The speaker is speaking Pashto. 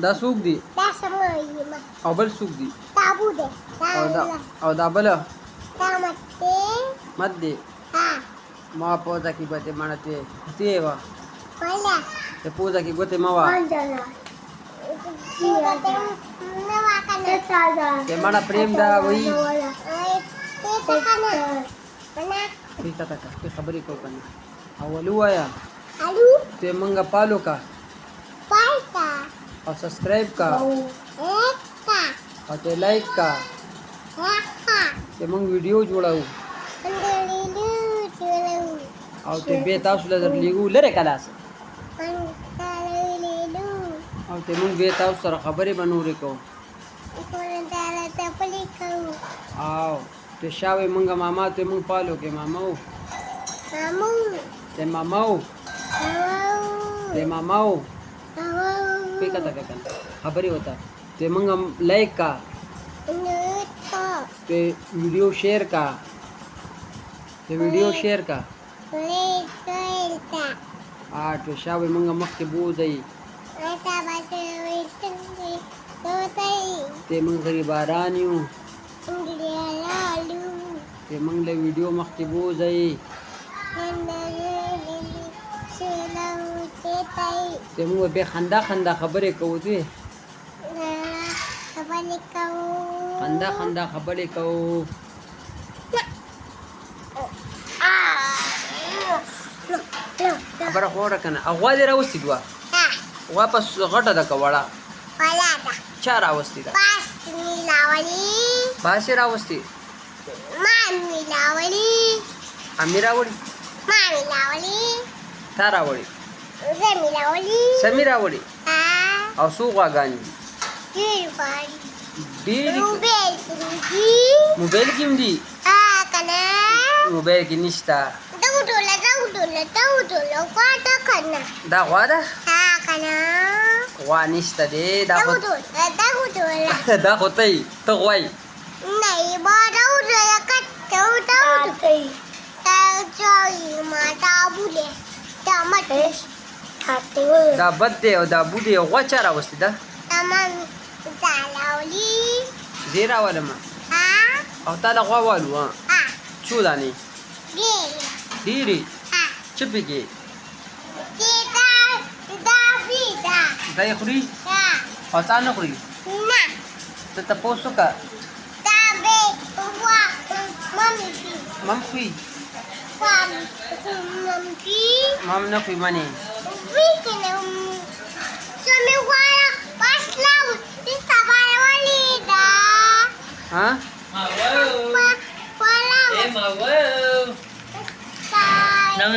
دا څوک دي دا سموي ما او بل څوک دي تابو ده او دا بل دا مت دي ها ما پوزا کې ګوتې مړته تی وا ولا ته پوزا کې ګوتې ما وا ته مړه پریم دا وای ته تا کا خبرې کو کنه اولو وایا الو ته منګه پالو کا پایتا او سبسکرایب کا ایکا او ته لایک کا ها ته موږ ویډیو جوړاو او ته به تاسو له درلیګو لره کلاس او ته موږ به تاسو سره خبرې بنورې کو او ته شاوې موږ ماما ته موږ پالو کې ماماو ته ماماو ته ماماو په کته کنه خبرې وتا ته موږ لایک کا ته ویډیو شیر کا ته ویډیو شیر کا ته شاوې موږ مخکې بوځي ته موږ غریباران یو ته موږ له ویډیو مخکې بوځي ته موږ به خندا خبرې کوو دي خندا خبرې کوو خبره خوره کنه اغوا دې راوستي دوا واپس غټه ده کوړه چا راوستي ده باسي راوستي امیر راوړي تا راوړي سمیر راوړي او څو غواګانې ډېرې موبایل کې هم دي موبایل کې نشته دا غوا ده غوا نشته دی دا خو ته غوای دا بد دی او دا بودی غوا چا راوستي ده زه راولم او تا له غوا والو څو دانې ډېرې څه پکې دا یې خوري او تا نه خوري ته تپوس وکړه مم خوري مم نه خوري منې ها